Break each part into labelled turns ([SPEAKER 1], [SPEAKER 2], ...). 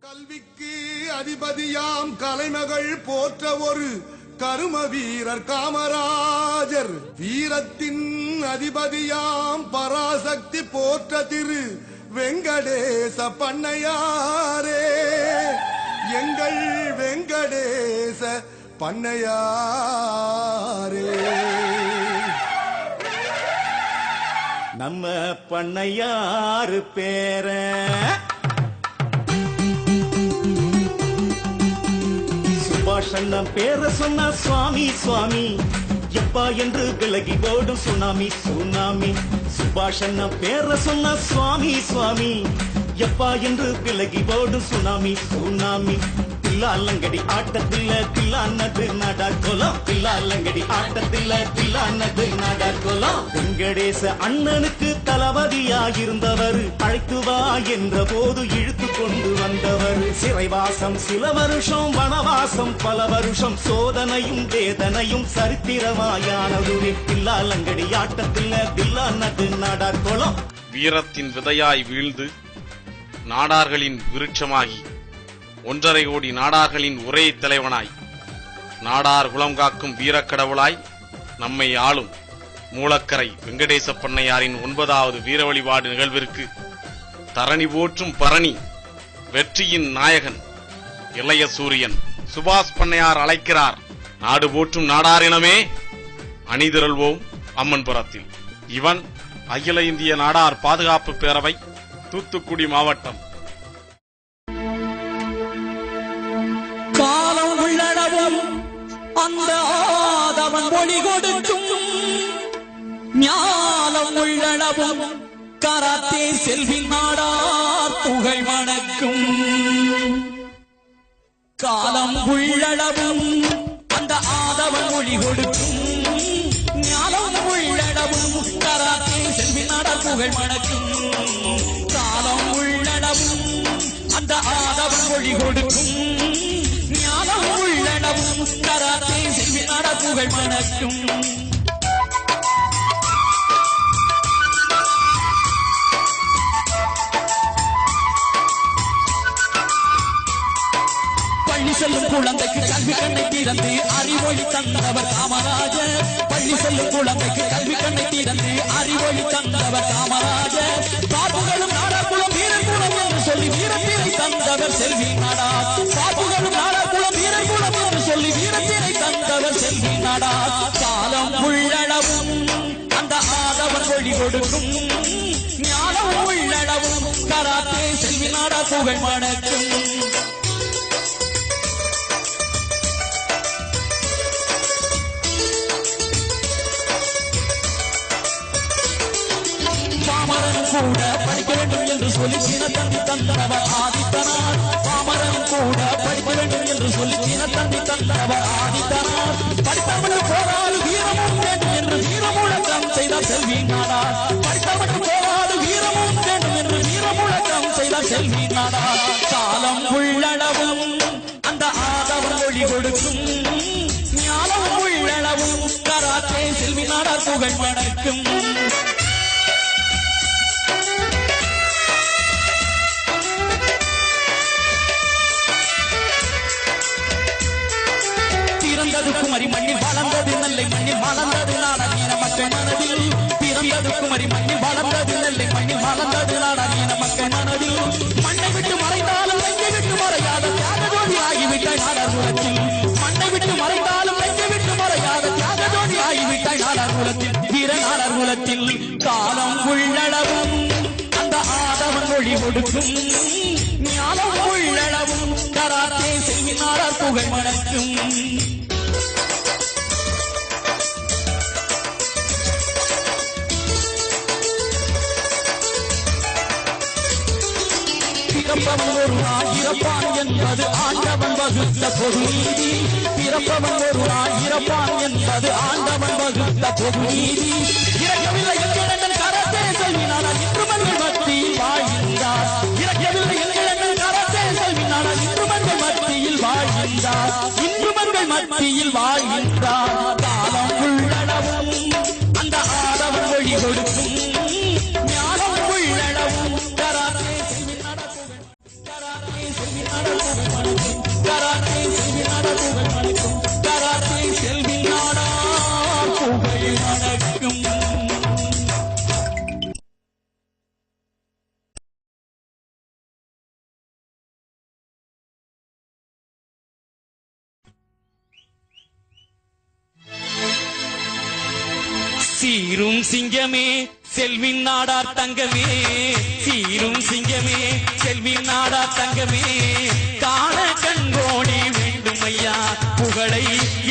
[SPEAKER 1] கல்விக்கு அதிபதியாம் கலைமகள் போற்ற ஒரு கரும வீரர் காமராஜர், வீரத்தின் அதிபதியாம் பராசக்தி போற்ற திரு வெங்கடேச பண்ணையாரே, எங்கள் வெங்கடேச பண்ணையாரே.
[SPEAKER 2] நம்ம பண்ணையாரு பேர சுபாஷண்ணன் பேர சொன்ன சுவாமி சுவாமி எப்பா என்று விலகி ஓடும் சுனாமி சுனாமி. சுபாஷண்ணன் பேர சொன்ன சுவாமி சுவாமி எப்பா என்று விலகி ஓடும் சுனாமி சுனாமி. தில்லாலங்கடி ஆட்டத்தில் தில்லானது நடக்கோலம், தில்லாலங்கடி ஆட்டத்தில் தில்லானது நடக்கோலம். வெங்கடேச அண்ணனுக்கு தளபதியாகிருந்தவர், அழைத்து வா என்ற போது இழுத்து கொண்டு வந்தவர். சிறைவாசம் சில வருஷம், வனவாசம் பல வருஷம், சோதனையும் வேதனையும் சரித்திரமாயானதுவே. தில்லாலங்கடி ஆட்டத்தில் தில்லானது நடக்கோலம்.
[SPEAKER 3] வீரத்தின் விதையாய் வீழ்ந்து நாடார்களின் விருட்சமாகி 1.5 கோடி நாடார்களின் ஒரே தலைவனாய் நாடார் குலம் காக்கும் வீரக்கடவுளாய் நம்மை ஆளும் மூலக்கரை வெங்கடேச பண்ணையாரின் 9வது வீர வழிபாடு நிகழ்விற்கு தரணி போற்றும் பரணி வெற்றியின் நாயகன் இளைய சூரியன் சுபாஷ் பண்ணையார் அழைக்கிறார். நாடு போற்றும் நாடாரினமே அணிதிரள்வோம் அம்மன்புரத்தில். இவன் அகில இந்திய நாடார் பாதுகாப்பு பேரவை, தூத்துக்குடி மாவட்டம்.
[SPEAKER 4] காலம் உள்ளளவும் அந்த ஆதவன் ஒளி கொடுக்கும், ஞானம் உள்ளளவும் கராத்தே செல்வி நாடார் புகழ் வணக்கும். காலம் உள்ளளவும் அந்த ஆதவன் ஒளி கொடுக்கும், ஞானம் உள்ளளவும் கராத்தே செல்வி நாடார் புகழ் வணக்கும். காலம் உள்ளளவும் அந்த ஆதவன் ஒளி கொடுக்கும், ஞானம் உள்ளளவும் கராத்தே செல்வி நாடார் புகழ் வணக்கும். பள்ளி செல்லும் குழந்தைக்கு கல்வி கண்ணை திறந்து அறிவொளி தந்தவர் காமராஜர். பள்ளி செல்லும் குழந்தைக்கு கல்வி கண்ணை திறந்து அறிவொளி தந்தவர் காமராஜர். பாப்புகளும் நாடாக்குளம் வீரகுலம் என்று சொல்லி வீரத்தினை தந்தவர் செல்வி நாடார். பாப்புகளும் நாடாக்குளம் வீரகுலம் என்று சொல்லி வீரத்தினை தந்தவர் செல்வி நாடார். காலம் உள்ளளவும் அந்த ஆதவன் ஒளி கொடுக்கும், ஞானம் உள்ளளவும் கராத்தே செல்வி நாடார் புகழ் வணக்கும். கூட படிக்க வேண்டும் என்று சொல்லி சீனத்தந்தி தந்தவர் ஆதித்தனார். பாமரன் கூட படிக்க வேண்டும் என்று சொல்லி சீனத்தந்தி தந்தவர் ஆதித்தனார். படித்தவனுக்கு போராடு வீரமும் வேண்டும் என்று வீரமுழக்கம் செய்தார் செல்வி நாடார். படித்தவனுக்கு போராடு வீரமும் வேண்டும் என்று வீரமுழக்கம் செய்தார் செல்வி நாடார். காலம் உள்ளளவும் அந்த ஆதவன் ஒளி கொடுக்கும், ஞானம் உள்ளளவும் கராத்தே செல்வி நாடார் புகழ் வணக்கும். பிறந்தது குமரி மண்ணில் வளர்ந்தது நெல்லை மண்ணில் வளர்ந்தது நாடார் மக்கள் மனதில். பிறந்தது குமரி மண்ணில் வளர்ந்தது நெல்லை மண்ணில் வளர்ந்தது நாடார் மக்கள் மனதில். மண்ணை விட்டு மறைந்தாலும் நெஞ்சை விட்டு மறையாத தியாகஜோதி ஆகிவிட்டாய் நாடார் குலத்தில். மண்ணை விட்டு மறைந்தாலும் நெஞ்சை விட்டு மறையாத தியாகஜோதி ஆகிவிட்டாய் நாடார் குலத்தில், வீர நாடார் குலத்தில். காலம் உள்ளளவும் அந்த ஆதவன் ஒளி கொடுக்கும், ஞானம் உள்ளளவும் கராத்தே செல்வி நாடார் புகழ் வணக்கும். பிறப்பவன் ஒரு நாள் இறப்பான் என்பது ஆண்டவன் வகுத்த பொது நீதி. பிறப்பவன் ஒரு நாள் இறப்பான் என்பது ஆண்டவன் வகுத்த பொது நீதி. இறக்கவில்லை எங்கள் கராத்தே செல்வி நாடார் இன்றுமன்கள் மத்தியில் வாழ்கின்றார். இறக்கவில்லை எங்கள் கராத்தே செல்வி நாடார் இன்றுமன்கள் மத்தியில் வாழ்கின்றார். இன்றுமன்கள் மத்தியில் வாழ்கின்றார். காலம் உள்ளளவும் அந்த ஆதவன் ஒளி கொடுக்கும், ஞானம் உள்ளளவும் கராத்தே செல்வி நாடார் புகழ் செல்வி நாடார் புகழ் மணக்கும் கராத்தே செல்வி நாடார் புகழ் மணக்கும் கராத்தே செல்வி நாடார் புகழ் மணக்கும். சீரும் சிங்கமே செல்வின் நாடார் தங்கமே சீரும் சிங்கமே செல்வின் நாடார் தங்கமே காண கண்கோடி வேண்டும் ஐயா புகழை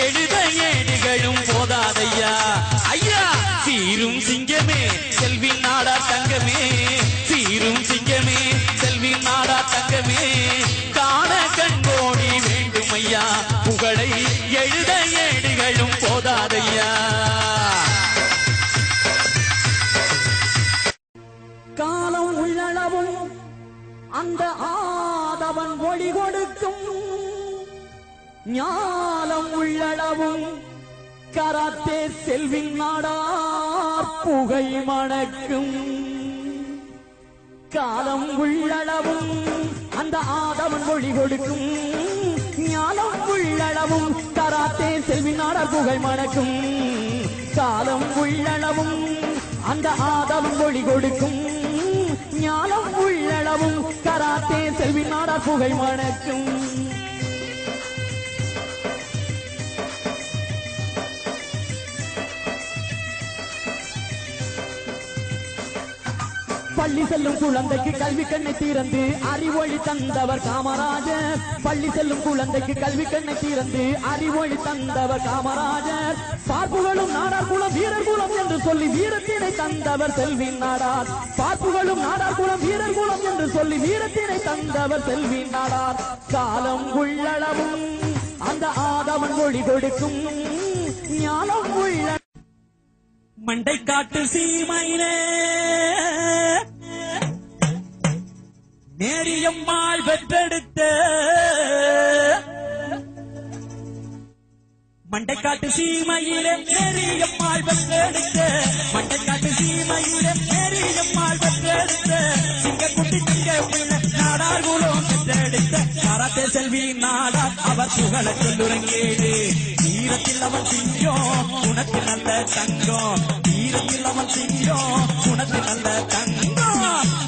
[SPEAKER 4] எழுத ஏடுகளும் போதாதையா ஐயா சீரும் சிங்கமே செல்வின் நாடார் தங்கமே சீரும் சிங்கமே செல்வின் நாடார் தங்கமே காண கண்கோடி வேண்டும் ஐயா புகழை எழுத ஏடுகளும் போதாதையா. காலம் உள்ளளவும் அந்த ஆதவன் ஒளி கொடுக்கும் ஞானம் உள்ளளவும் கராத்தே செல்வின் நாடார் புகை மணக்கும். காலம் உள்ளளவும் அந்த ஆதவன் ஒளி கொடுக்கும் ஞானம் உள்ளளவும் கராத்தே செல்வின் நாடார் புகை மணக்கும். காலம் உள்ளளவும் அந்த ஆதவன் ஒளி கொடுக்கும் ஞானம் உள்ளளவும் கராத்தே செல்வி நாடார் புகை மணக்கும். பள்ளி செல்லும் குழந்தைக்கு கல்வி கண்ணை திறந்து அறிவொளி தந்தவர் காமராஜர். பள்ளி செல்லும் குழந்தைக்கு கல்வி கண்ணை திறந்து அறிவொளி தந்தவர் காமராஜர். பார்ப்புகளும் நாடார் குலம் வீரர் குலம் என்று சொல்லி வீரத்தினை தந்தவர் செல்வின் நாடார். பார்ப்புகளும் நாடார் குலம் வீரர் குலம் என்று சொல்லி வீரத்தினை தந்தவர் செல்வின் நாடார். காலம் உள்ளளவும் அந்த ஆதவன் ஒளி கொடுக்கும் ஞானம் உள்ள மண்டை காட்டு சீமையிலே நேரியம்மாள் பெற்றெடுத்த மண்டைக்காட்டு சீமையிலே நேரியம்மாள் பெற்றெடுத்த மண்டைக்காட்டு சீமையிலே நேரியம்மாள் பெற்றெடுத்த சிங்கக்குட்டி தங்க பிள்ளை நாடார் குலம் பெற்றெடுத்த கராத்தே செல்வி நாடார் அவர் புகழ சொல்லுறங்கேடு. வீரத்தில் அவன் சிங்கம் உனக்கு நல்ல தங்கம் வீரத்தில் அவன் சிங்கம் உனக்கு நல்ல தங்கம்.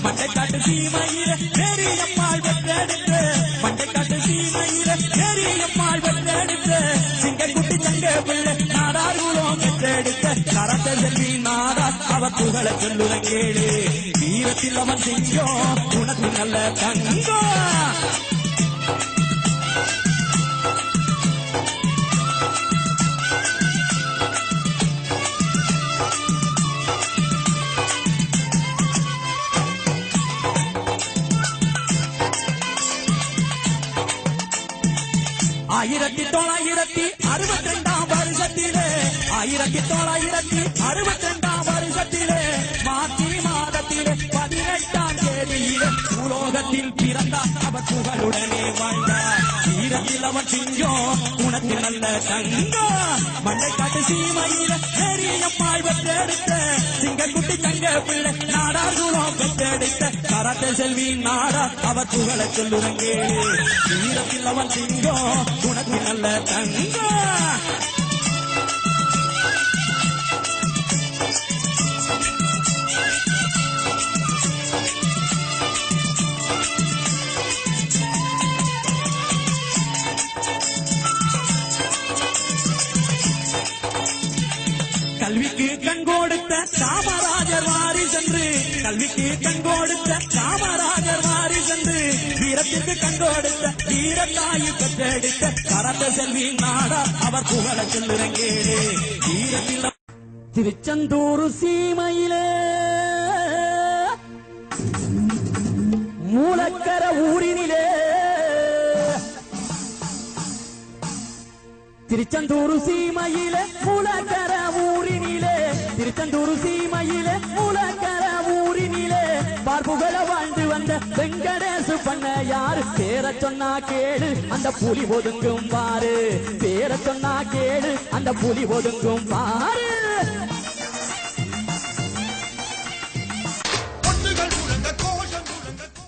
[SPEAKER 4] மண்டைக்காட்டு சீமையிலே நேரியம்மாள் பெற்றெடுத்த மண்டைக்காட்டு சீமையிலே நேரியம்மாள் பெற்றெடுத்த சிங்கக்குட்டி தங்க பிள்ளை நாடார் குலம் பெற்றெடுத்த கராத்தே செல்வி நாடார் அவர் புகழ சொல்லுறங்கேடு. வீரத்தில் அவன் சிங்கம் உனக்கு நல்ல தங்கம். ஆயிரத்தி தொள்ளாயிரத்தி 62 வருஷத்திலே 1962 வருஷத்திலே மார்ச் மாதத்திலே 18ஆம் தேதியிலே உலோகத்தில் பிறந்தார் அவர் புகழுடனே வாழ்ந்தார். வீரத்தில் அவன் சிங்கம் உனக்கு நல்ல தங்கம். மண்டைக்காட்டு சீமையில நேரியம்மாள் பெற்றெடுத்த சிங்கக்குட்டி தங்க பிள்ளை நாடார் குலம் பெற்றெடுத்த கராத்தே செல்வி நாடார் அவர் புகழ சொல்லுறங்கேடு. வீரத்தில் அவன் சிங்கம் உனக்கு நல்ல தங்கம். கல்விக்கு கண் கொடுத்த காமராஜர் வாரி சென்று கல்விக்கு கண் கொடுத்த காமராஜர் வாரி சென்று வீரத்திற்கு கண் கொடுத்த வீரத்தாயு பெற்றெடுத்த கராத்தே செல்வி நாடார் அவர் புகழ சொல்லுறங்கேடு. வீரத்தில் திருச்செந்தூர் சீமையிலே மூலக்கர ஊரினிலே திருச்செந்தூர் சீமையிலே மூலக்கர ஊரினிலே திருச்செந்தூர் சீமையிலே மூலக்கர ஊரினிலே பார்ப்புகள வாழ்ந்து வந்த வெங்கடேசு பண்ண யாரு பேர சொன்னா கேளு அந்த புலி ஒதுங்கும் பாரு பேர சொன்னா கேளு அந்த புலி ஒதுங்கும் பாரு.